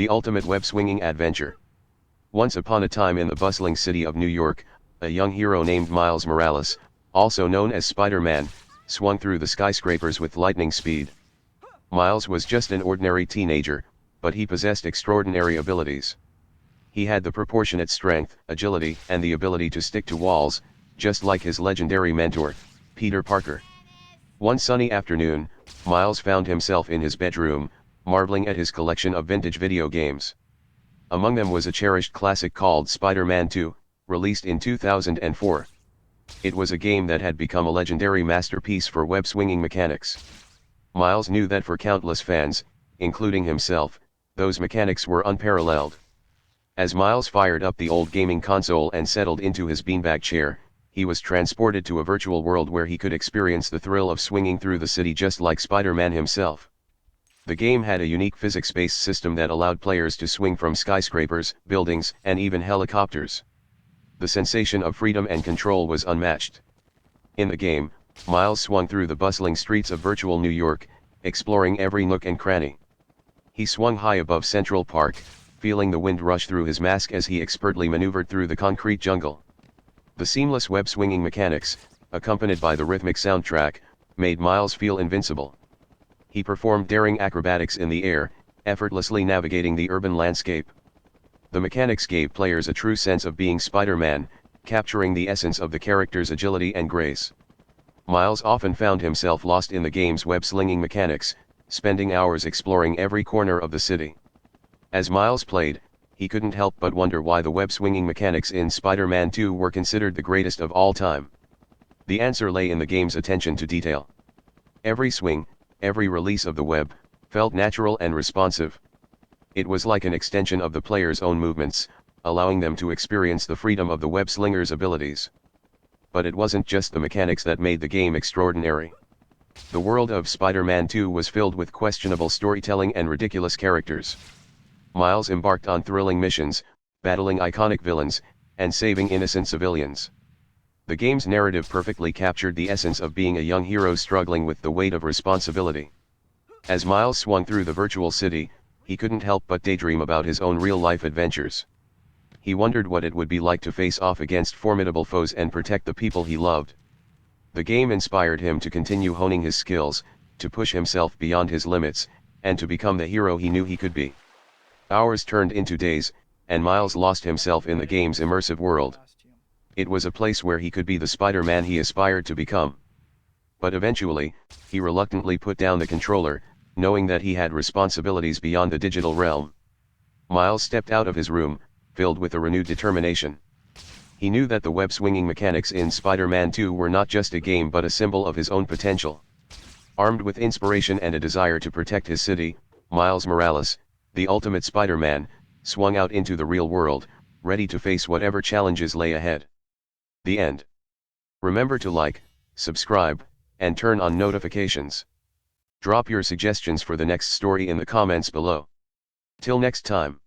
The ultimate web-swinging adventure. Once upon a time in the bustling city of New York, a young hero named Miles Morales, also known as Spider-Man, swung through the skyscrapers with lightning speed. Miles was just an ordinary teenager, but he possessed extraordinary abilities. He had the proportionate strength, agility, and the ability to stick to walls, just like his legendary mentor, Peter Parker. One sunny afternoon, Miles found himself in his bedroom, marveling at his collection of vintage video games. Among them was a cherished classic called Spider-Man 2, released in 2004. It was a game that had become a legendary masterpiece for web-swinging mechanics. Miles knew that for countless fans, including himself, those mechanics were unparalleled. As Miles fired up the old gaming console and settled into his beanbag chair, he was transported to a virtual world where he could experience the thrill of swinging through the city just like Spider-Man himself. The game had a unique physics-based system that allowed players to swing from skyscrapers, buildings, and even helicopters. The sensation of freedom and control was unmatched. In the game, Miles swung through the bustling streets of virtual New York, exploring every nook and cranny. He swung high above Central Park, feeling the wind rush through his mask as he expertly maneuvered through the concrete jungle. The seamless web-swinging mechanics, accompanied by the rhythmic soundtrack, made Miles feel invincible. He performed daring acrobatics in the air, effortlessly navigating the urban landscape. The mechanics gave players a true sense of being Spider-Man, capturing the essence of the character's agility and grace. Miles often found himself lost in the game's web-slinging mechanics, spending hours exploring every corner of the city. As Miles played, he couldn't help but wonder why the web-swinging mechanics in Spider-Man 2 were considered the greatest of all time. The answer lay in the game's attention to detail. Every swing, every release of the web, felt natural and responsive. It was like an extension of the player's own movements, allowing them to experience the freedom of the web-slinger's abilities. But it wasn't just the mechanics that made the game extraordinary. The world of Spider-Man 2 was filled with questionable storytelling and ridiculous characters. Miles embarked on thrilling missions, battling iconic villains, and saving innocent civilians. The game's narrative perfectly captured the essence of being a young hero struggling with the weight of responsibility. As Miles swung through the virtual city, he couldn't help but daydream about his own real-life adventures. He wondered what it would be like to face off against formidable foes and protect the people he loved. The game inspired him to continue honing his skills, to push himself beyond his limits, and to become the hero he knew he could be. Hours turned into days, and Miles lost himself in the game's immersive world. It was a place where he could be the Spider-Man he aspired to become. But eventually, he reluctantly put down the controller, knowing that he had responsibilities beyond the digital realm. Miles stepped out of his room, filled with a renewed determination. He knew that the web-swinging mechanics in Spider-Man 2 were not just a game but a symbol of his own potential. Armed with inspiration and a desire to protect his city, Miles Morales, the ultimate Spider-Man, swung out into the real world, ready to face whatever challenges lay ahead. The end. Remember to like, subscribe, and turn on notifications. Drop your suggestions for the next story in the comments below. Till next time.